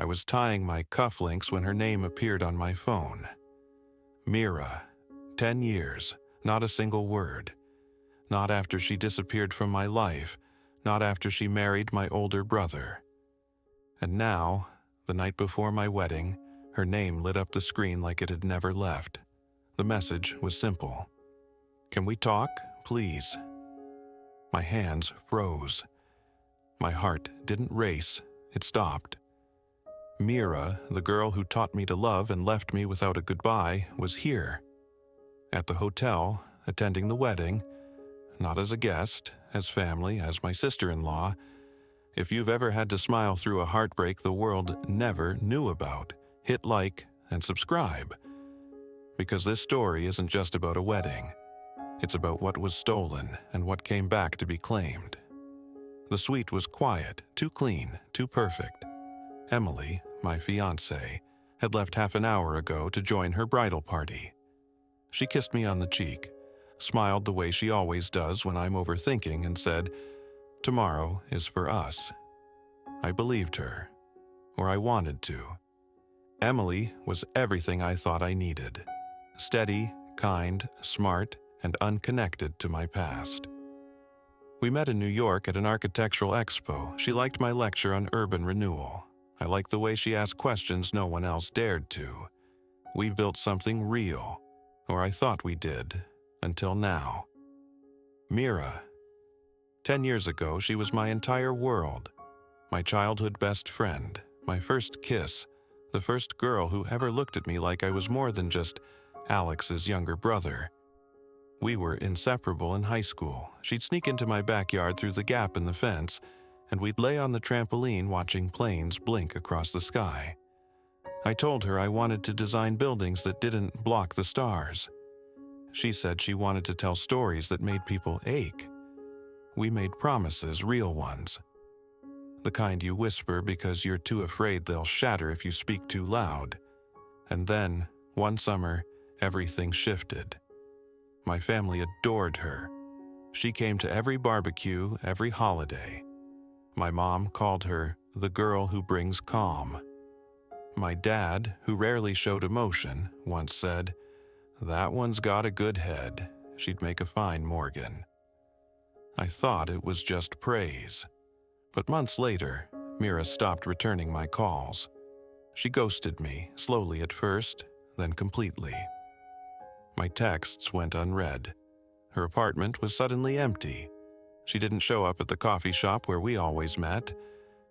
I was tying my cufflinks when her name appeared on my phone. Mira. 10 years, not a single word. Not after she disappeared from my life, not after she married my older brother. And now, the night before my wedding, her name lit up the screen like it had never left. The message was simple. "Can we talk, please?" My hands froze. My heart didn't race, it stopped. Mira, the girl who taught me to love and left me without a goodbye, was here. At the hotel, attending the wedding, not as a guest, as family, as my sister-in-law. If you've ever had to smile through a heartbreak the world never knew about, hit like and subscribe. Because this story isn't just about a wedding. It's about what was stolen and what came back to be claimed. The suite was quiet, too clean, too perfect. Emily, my fiancée, had left half an hour ago to join her bridal party. She kissed me on the cheek, smiled the way she always does when I'm overthinking, and said, "Tomorrow is for us." I believed her, or I wanted to. Emily was everything I thought I needed. Steady, kind, smart, and unconnected to my past. We met in New York at an architectural expo. She liked my lecture on urban renewal. I liked the way she asked questions no one else dared to. We built something real, or I thought we did, until now. Mira. 10 years ago, she was my entire world. My childhood best friend, my first kiss, the first girl who ever looked at me like I was more than just Alex's younger brother. We were inseparable in high school. She'd sneak into my backyard through the gap in the fence, and we'd lay on the trampoline watching planes blink across the sky. I told her I wanted to design buildings that didn't block the stars. She said she wanted to tell stories that made people ache. We made promises, real ones. The kind you whisper because you're too afraid they'll shatter if you speak too loud. And then, one summer, everything shifted. My family adored her. She came to every barbecue, every holiday. My mom called her the girl who brings calm. My dad, who rarely showed emotion, once said, "That one's got a good head. She'd make a fine Morgan." I thought it was just praise. But months later, Mira stopped returning my calls. She ghosted me, slowly at first, then completely. My texts went unread. Her apartment was suddenly empty. She didn't show up at the coffee shop where we always met.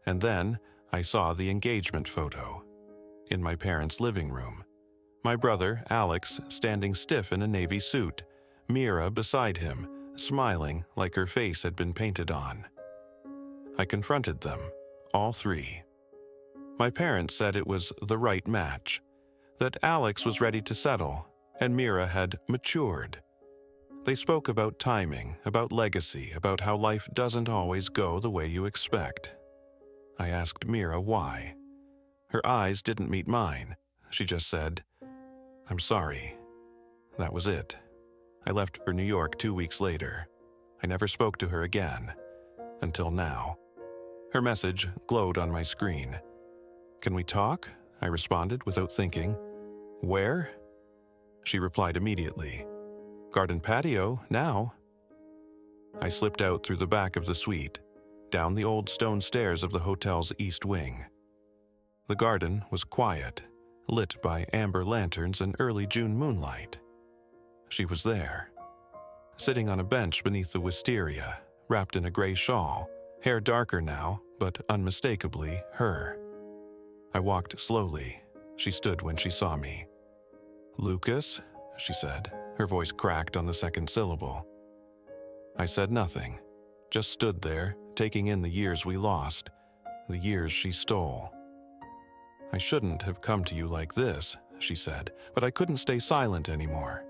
And then I saw the engagement photo. In my parents' living room. My brother, Alex, standing stiff in a navy suit. Mira beside him, smiling like her face had been painted on. I confronted them, all three. My parents said it was the right match, that Alex was ready to settle, and Mira had matured. They spoke about timing, about legacy, about how life doesn't always go the way you expect. I asked Mira why. Her eyes didn't meet mine. She just said, "I'm sorry." That was it. I left for New York 2 weeks later. I never spoke to her again, until now. Her message glowed on my screen. "Can we talk?" I responded without thinking. "Where?" She replied immediately. "Garden patio, now." I slipped out through the back of the suite, down the old stone stairs of the hotel's east wing. The garden was quiet, lit by amber lanterns and early June moonlight. She was there, sitting on a bench beneath the wisteria, wrapped in a gray shawl, hair darker now, but unmistakably her. I walked slowly. She stood when she saw me. "Lucas," she said, her voice cracked on the second syllable. I said nothing, just stood there, taking in the years we lost, the years she stole. "I shouldn't have come to you like this," she said, but I couldn't stay silent anymore.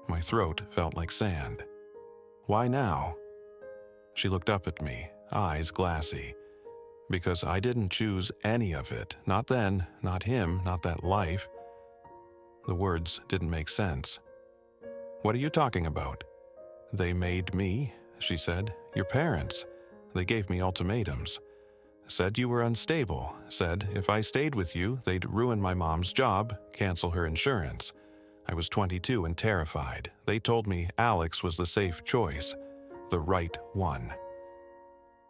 My throat felt like sand. "Why now?" She looked up at me, eyes glassy. "Because I didn't choose any of it, not then, not him, not that life." The words didn't make sense. "What are you talking about?" "They made me," she said. "Your parents. They gave me ultimatums. said you were unstable, said if I stayed with you, they'd ruin my mom's job, cancel her insurance. I was 22 and terrified. They told me Alex was the safe choice, the right one.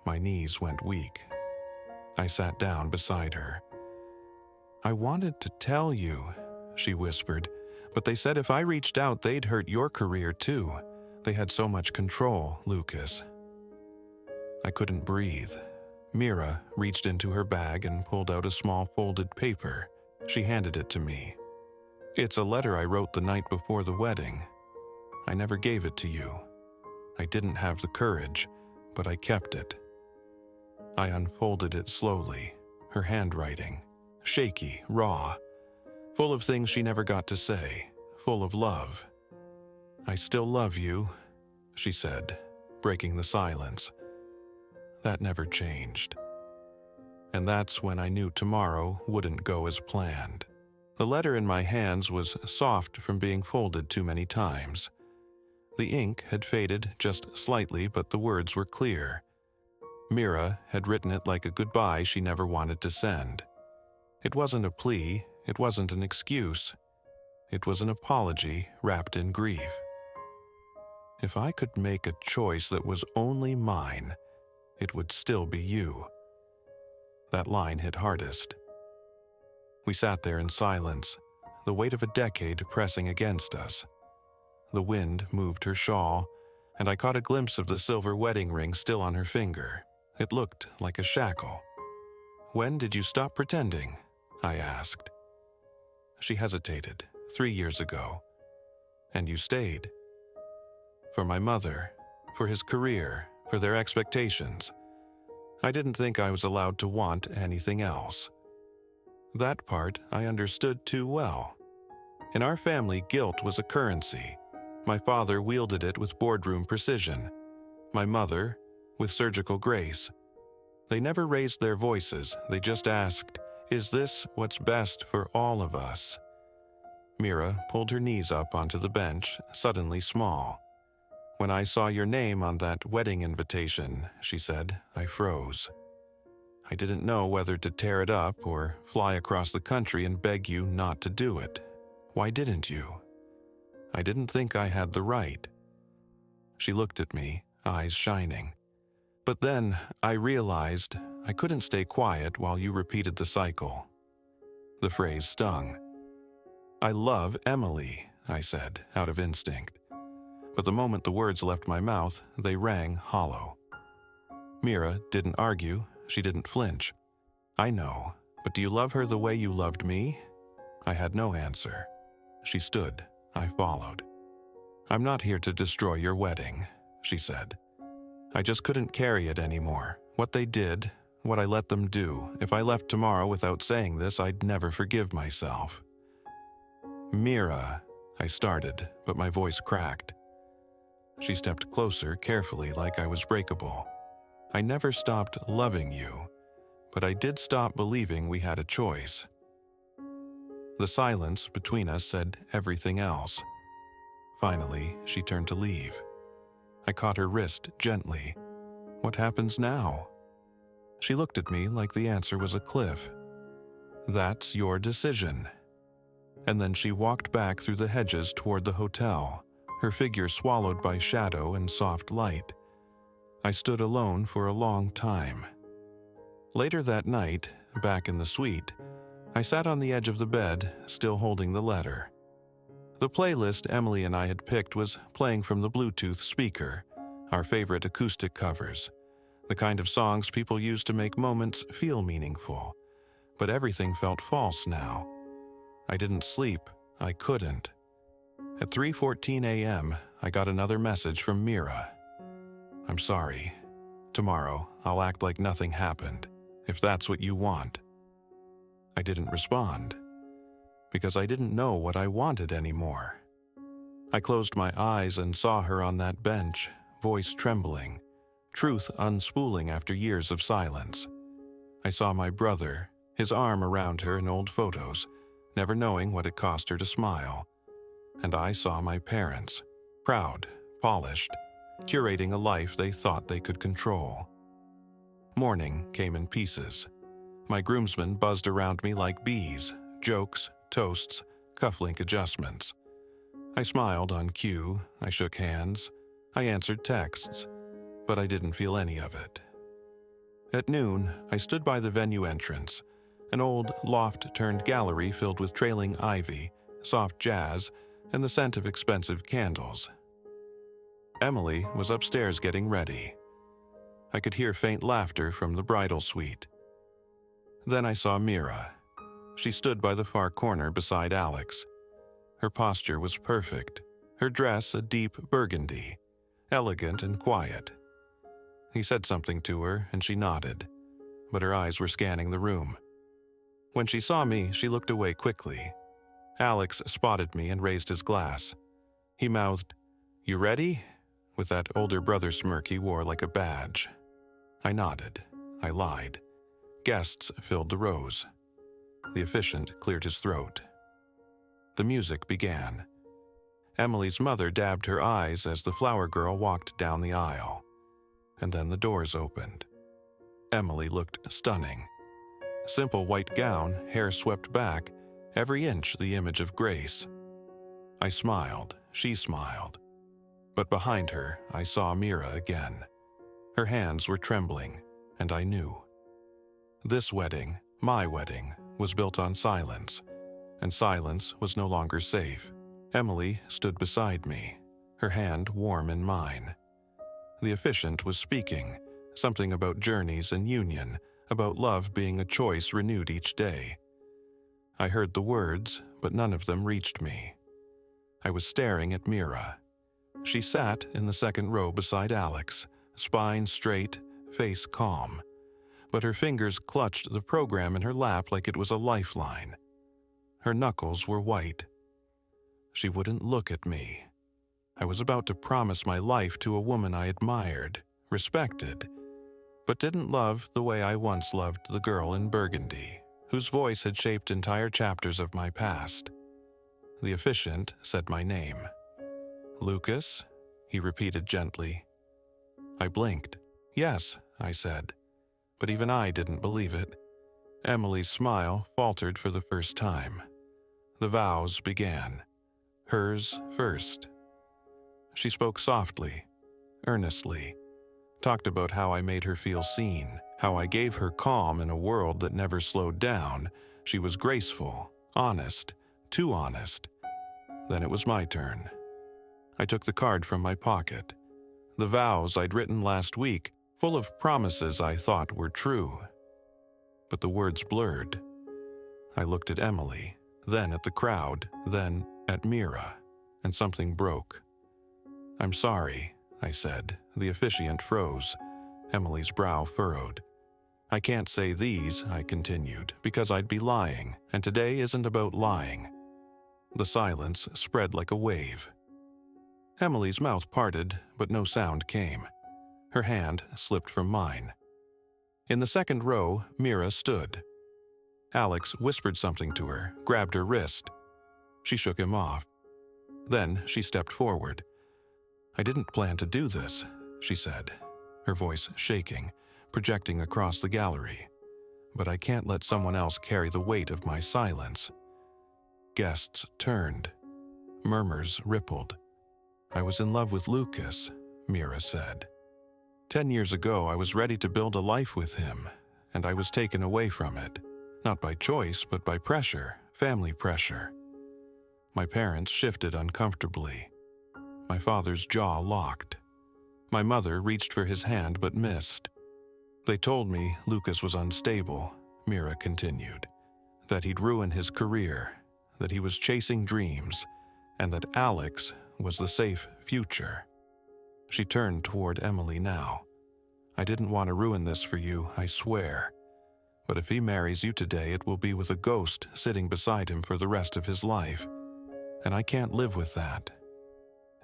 My knees went weak. I sat down beside her. I wanted to tell you, she whispered, but they said if I reached out, they'd hurt your career too. They had so much control, Lucas. I couldn't breathe. Mira reached into her bag and pulled out a small folded paper. She handed it to me. It's a letter I wrote the night before the wedding. I never gave it to you. I didn't have the courage, but I kept it. I unfolded it slowly, her handwriting, shaky, raw, full of things she never got to say, full of love. I still love you, she said, breaking the silence. That never changed. And that's when I knew tomorrow wouldn't go as planned. The letter in my hands was soft from being folded too many times. The ink had faded just slightly, but the words were clear. Mira had written it like a goodbye she never wanted to send. It wasn't a plea, it wasn't an excuse. It was an apology wrapped in grief. If I could make a choice that was only mine, it would still be you. That line hit hardest. We sat there in silence, the weight of a decade pressing against us. The wind moved her shawl, and I caught a glimpse of the silver wedding ring still on her finger. It looked like a shackle. When did you stop pretending? I asked. She hesitated. 3 years ago. And you stayed. For my mother, for his career, for their expectations. I didn't think I was allowed to want anything else. That part I understood too well. In our family, guilt was a currency. My father wielded it with boardroom precision. My mother, with surgical grace. They never raised their voices, they just asked, "Is this what's best for all of us?" Mira pulled her knees up onto the bench, suddenly small. When I saw your name on that wedding invitation, she said, I froze. I didn't know whether to tear it up or fly across the country and beg you not to do it. Why didn't you? I didn't think I had the right. She looked at me, eyes shining. But then I realized I couldn't stay quiet while you repeated the cycle. The phrase stung. I love Emily, I said, out of instinct. But the moment the words left my mouth, they rang hollow. Mira didn't argue, she didn't flinch. I know, but do you love her the way you loved me? I had no answer. She stood, I followed. I'm not here to destroy your wedding, she said. I just couldn't carry it anymore. What they did, what I let them do, if I left tomorrow without saying this, I'd never forgive myself. Mira, I started, but my voice cracked. She stepped closer, carefully, like I was breakable. I never stopped loving you, but I did stop believing we had a choice. The silence between us said everything else. Finally, she turned to leave. I caught her wrist gently. What happens now? She looked at me like the answer was a cliff. That's your decision. And then she walked back through the hedges toward the hotel, her figure swallowed by shadow and soft light. I stood alone for a long time. Later that night, back in the suite, I sat on the edge of the bed, still holding the letter. The playlist Emily and I had picked was playing from the Bluetooth speaker, our favorite acoustic covers, the kind of songs people use to make moments feel meaningful. But everything felt false now. I didn't sleep. I couldn't. At 3:14 a.m., I got another message from Mira. I'm sorry. Tomorrow, I'll act like nothing happened, if that's what you want. I didn't respond, because I didn't know what I wanted anymore. I closed my eyes and saw her on that bench, voice trembling, truth unspooling after years of silence. I saw my brother, his arm around her in old photos, never knowing what it cost her to smile. And I saw my parents, proud, polished, curating a life they thought they could control. Morning came in pieces. My groomsmen buzzed around me like bees, jokes, toasts, cufflink adjustments. I smiled on cue, I shook hands, I answered texts, but I didn't feel any of it. At noon, I stood by the venue entrance, an old loft-turned gallery filled with trailing ivy, soft jazz, and the scent of expensive candles. Emily was upstairs getting ready. I could hear faint laughter from the bridal suite. Then I saw Mira. She stood by the far corner beside Alex. Her posture was perfect, her dress a deep burgundy, elegant and quiet. He said something to her, and she nodded, but her eyes were scanning the room. When she saw me, she looked away quickly. Alex spotted me and raised his glass. He mouthed, "You ready?" with that older brother smirk he wore like a badge. I nodded. I lied. Guests filled the rows. The officiant cleared his throat. The music began. Emily's mother dabbed her eyes as the flower girl walked down the aisle. And then the doors opened. Emily looked stunning. Simple white gown, hair swept back, every inch the image of grace. I smiled, she smiled. But behind her, I saw Mira again. Her hands were trembling, and I knew. This wedding, my wedding, was built on silence, and silence was no longer safe. Emily stood beside me, her hand warm in mine. The officiant was speaking, something about journeys and union, about love being a choice renewed each day. I heard the words, but none of them reached me. I was staring at Mira. She sat in the second row beside Alex, spine straight, face calm, but her fingers clutched the program in her lap like it was a lifeline. Her knuckles were white. She wouldn't look at me. I was about to promise my life to a woman I admired, respected, but didn't love the way I once loved the girl in burgundy, whose voice had shaped entire chapters of my past. The officiant said my name. "Lucas?" he repeated gently. I blinked. "Yes," I said, but even I didn't believe it. Emily's smile faltered for the first time. The vows began. Hers first. She spoke softly, earnestly, talked about how I made her feel seen, how I gave her calm in a world that never slowed down. She was graceful, honest, too honest. Then it was my turn. I took the card from my pocket. The vows I'd written last week, full of promises I thought were true. But the words blurred. I looked at Emily, then at the crowd, then at Mira, and something broke. "I'm sorry," I said. The officiant froze. Emily's brow furrowed. "I can't say these," I continued, "because I'd be lying, and today isn't about lying." The silence spread like a wave. Emily's mouth parted, but no sound came. Her hand slipped from mine. In the second row, Mira stood. Alex whispered something to her, grabbed her wrist. She shook him off. Then she stepped forward. "I didn't plan to do this," she said, her voice shaking, projecting across the gallery. "But I can't let someone else carry the weight of my silence." Guests turned. Murmurs rippled. "I was in love with Lucas," Mira said. 10 years ago, I was ready to build a life with him, and I was taken away from it. Not by choice, but by pressure, family pressure. My parents shifted uncomfortably. My father's jaw locked. My mother reached for his hand but missed. They told me Lucas was unstable, Mira continued, that he'd ruin his career, that he was chasing dreams, and that Alex was the safe future. She turned toward Emily now. "I didn't want to ruin this for you, I swear. But if he marries you today, it will be with a ghost sitting beside him for the rest of his life. And I can't live with that."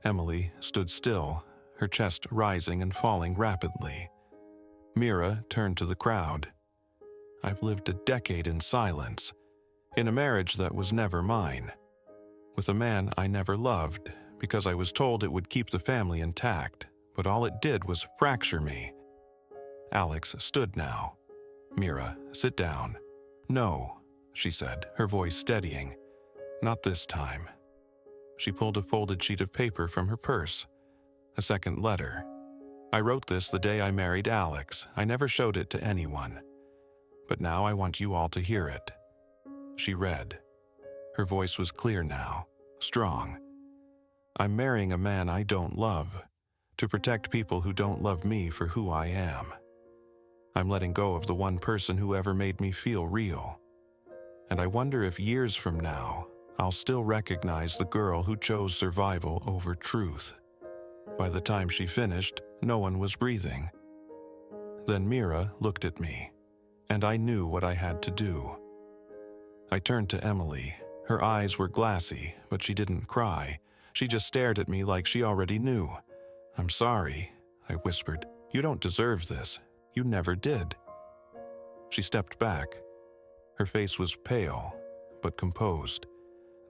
Emily stood still, her chest rising and falling rapidly. Mira turned to the crowd. "I've lived a decade in silence, in a marriage that was never mine, with a man I never loved, because I was told it would keep the family intact, but all it did was fracture me. Alex stood now. "Mira, sit down." "No," she said, her voice steadying. "Not this time." She pulled a folded sheet of paper from her purse. A second letter. "I wrote this the day I married Alex. I never showed it to anyone. But now I want you all to hear it." She read. Her voice was clear now, strong. "I'm marrying a man I don't love, to protect people who don't love me for who I am. I'm letting go of the one person who ever made me feel real. And I wonder if years from now, I'll still recognize the girl who chose survival over truth." By the time she finished, no one was breathing. Then Mira looked at me, and I knew what I had to do. I turned to Emily. Her eyes were glassy, but she didn't cry. She just stared at me like she already knew. "I'm sorry," I whispered. "You don't deserve this. You never did." She stepped back. Her face was pale, but composed.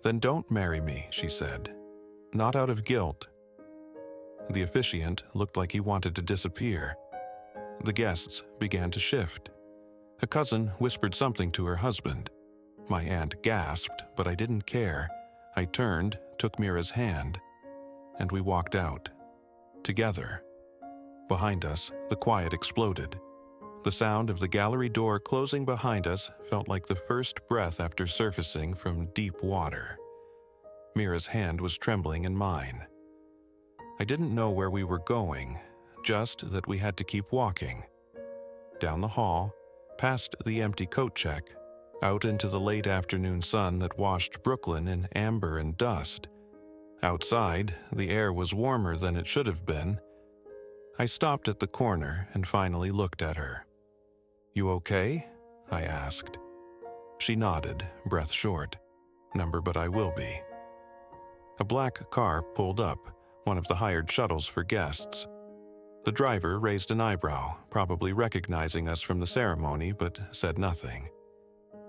"Then don't marry me," she said. "Not out of guilt." The officiant looked like he wanted to disappear. The guests began to shift. A cousin whispered something to her husband. My aunt gasped, but I didn't care. I turned, took Mira's hand, and we walked out. Together. Behind us, the quiet exploded. The sound of the gallery door closing behind us felt like the first breath after surfacing from deep water. Mira's hand was trembling in mine. I didn't know where we were going, just that we had to keep walking. Down the hall, past the empty coat check, out into the late afternoon sun that washed Brooklyn in amber and dust. Outside, the air was warmer than it should have been. I stopped at the corner and finally looked at her. "You okay?" I asked. She nodded, breath short. "Number, but I will be." A black car pulled up, one of the hired shuttles for guests. The driver raised an eyebrow, probably recognizing us from the ceremony, but said nothing.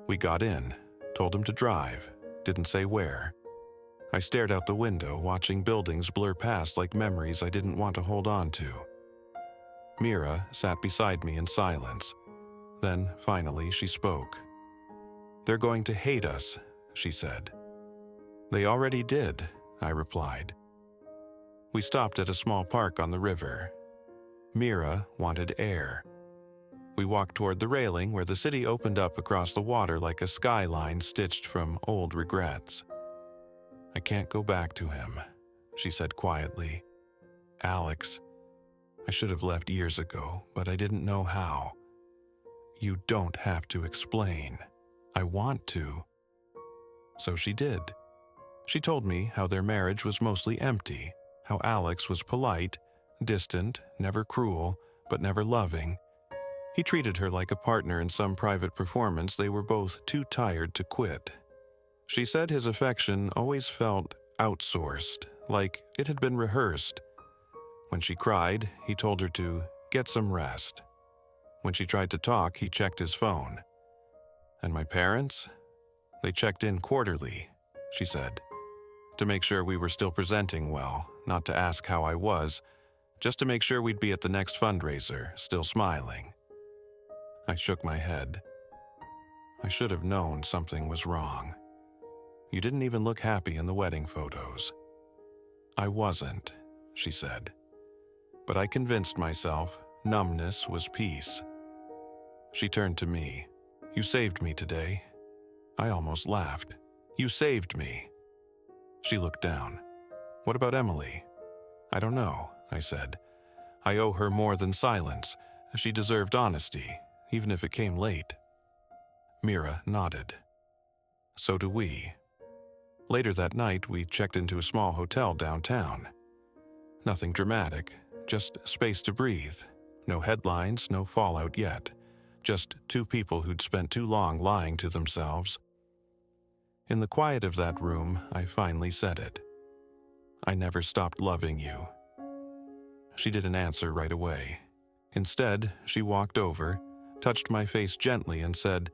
We got in, told him to drive, didn't say where. I stared out the window, watching buildings blur past like memories I didn't want to hold on to. Mira sat beside me in silence. Then, finally, she spoke. "They're going to hate us," she said. "They already did," I replied. We stopped at a small park on the river. Mira wanted air. We walked toward the railing where the city opened up across the water like a skyline stitched from old regrets. "I can't go back to him," she said quietly. "Alex, I should have left years ago, but I didn't know how. You don't have to explain. I want to." So she did. She told me how their marriage was mostly empty, how Alex was polite, distant, never cruel, but never loving. He treated her like a partner in some private performance they were both too tired to quit. She said his affection always felt outsourced, like it had been rehearsed. When she cried, he told her to get some rest. When she tried to talk, he checked his phone. And my parents? They checked in quarterly, she said, to make sure we were still presenting well, not to ask how I was, just to make sure we'd be at the next fundraiser, still smiling. I shook my head. I should have known something was wrong. You didn't even look happy in the wedding photos. I wasn't, she said. But I convinced myself numbness was peace. She turned to me. You saved me today. I almost laughed. You saved me. She looked down. What about Emily? I don't know, I said. I owe her more than silence. She deserved honesty, even if it came late. Mira nodded. So do we. Later that night, we checked into a small hotel downtown. Nothing dramatic, just space to breathe. No headlines, no fallout yet. Just two people who'd spent too long lying to themselves. In the quiet of that room, I finally said it. I never stopped loving you. She didn't answer right away. Instead, she walked over, touched my face gently and said,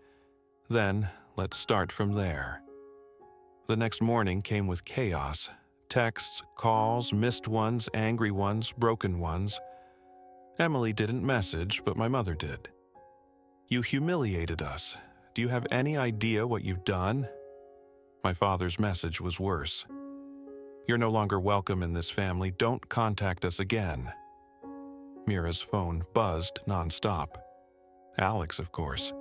Then, let's start from there. The next morning came with chaos. Texts, calls, missed ones, angry ones, broken ones. Emily didn't message, but my mother did. You humiliated us. Do you have any idea what you've done? My father's message was worse. You're no longer welcome in this family. Don't contact us again. Mira's phone buzzed nonstop. Alex, of course.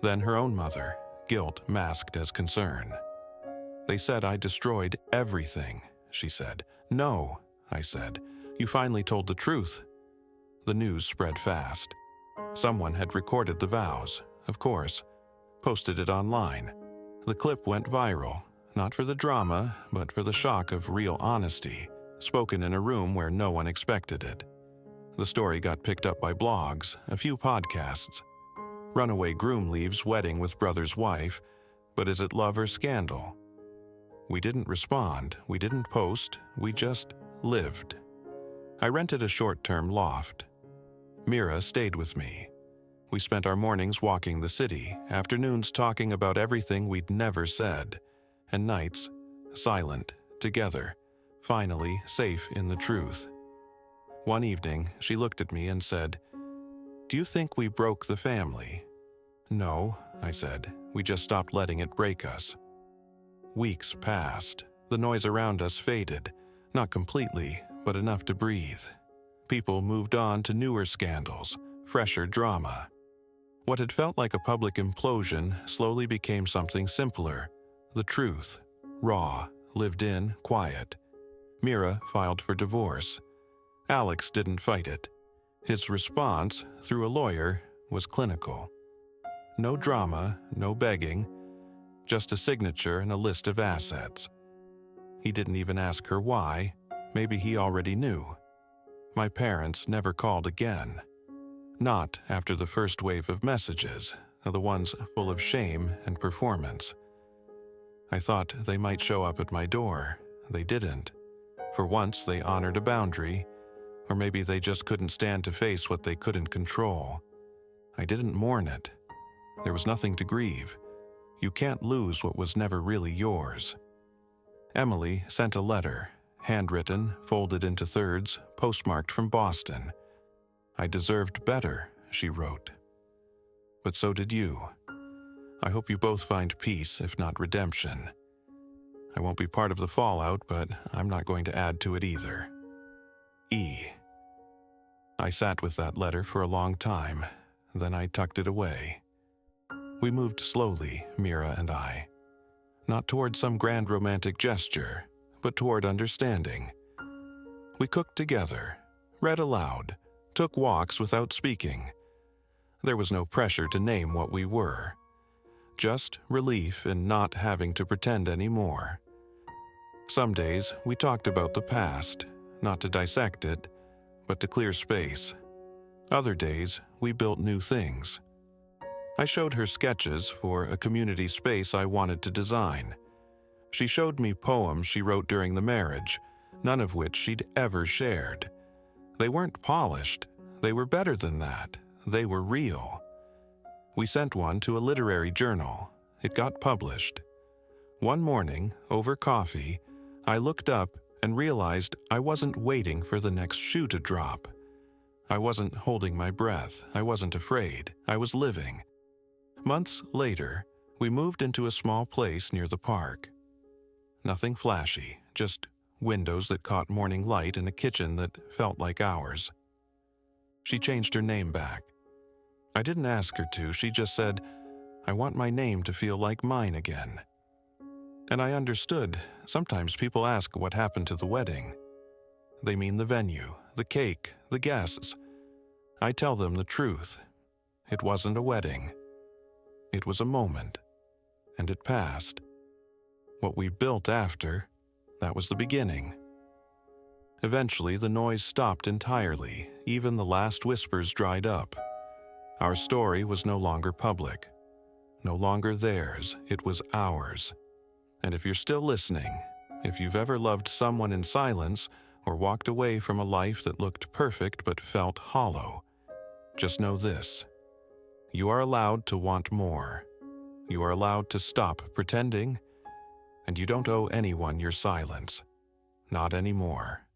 Then her own mother, guilt masked as concern. They said I destroyed everything, she said. No, I said. You finally told the truth. The news spread fast. Someone had recorded the vows, of course, posted it online. The clip went viral, not for the drama, but for the shock of real honesty, spoken in a room where no one expected it. The story got picked up by blogs, a few podcasts. Runaway groom leaves wedding with brother's wife, but is it love or scandal? We didn't respond, we didn't post, we just lived. I rented a short-term loft. Mira stayed with me. We spent our mornings walking the city, afternoons talking about everything we'd never said, and nights, silent, together, finally safe in the truth. One evening, she looked at me and said, "Do you think we broke the family?" "No," I said. "We just stopped letting it break us." Weeks passed. The noise around us faded, not completely, but enough to breathe. People moved on to newer scandals, fresher drama. What had felt like a public implosion slowly became something simpler. The truth, raw, lived in, quiet. Mira filed for divorce. Alex didn't fight it. His response, through a lawyer, was clinical. No drama, no begging, just a signature and a list of assets. He didn't even ask her why. Maybe he already knew. My parents never called again. Not after the first wave of messages, the ones full of shame and performance. I thought they might show up at my door. They didn't. For once, they honored a boundary, or maybe they just couldn't stand to face what they couldn't control. I didn't mourn it. There was nothing to grieve. You can't lose what was never really yours. Emily sent a letter, handwritten, folded into thirds, postmarked from Boston. "I deserved better," she wrote. "But so did you. I hope you both find peace, if not redemption. I won't be part of the fallout, but I'm not going to add to it either. E." I sat with that letter for a long time, then I tucked it away. We moved slowly, Mira and I. Not toward some grand romantic gesture, but toward understanding. We cooked together, read aloud, took walks without speaking. There was no pressure to name what we were. Just relief in not having to pretend anymore. Some days we talked about the past, not to dissect it, but to clear space. Other days we built new things. I showed her sketches for a community space I wanted to design. She showed me poems she wrote during the marriage, none of which she'd ever shared. They weren't polished. They were better than that. They were real. We sent one to a literary journal. It got published. One morning, over coffee, I looked up and realized I wasn't waiting for the next shoe to drop. I wasn't holding my breath. I wasn't afraid. I was living. Months later, we moved into a small place near the park. Nothing flashy, just windows that caught morning light and a kitchen that felt like ours. She changed her name back. I didn't ask her to, she just said, "I want my name to feel like mine again." And I understood. Sometimes people ask what happened to the wedding. They mean the venue, the cake, the guests. I tell them the truth. It wasn't a wedding. It was a moment, and it passed. What we built after, that was the beginning. Eventually, the noise stopped entirely. Even the last whispers dried up. Our story was no longer public. No longer theirs, it was ours. And if you're still listening, if you've ever loved someone in silence or walked away from a life that looked perfect but felt hollow, just know this. You are allowed to want more. You are allowed to stop pretending, and you don't owe anyone your silence. Not anymore.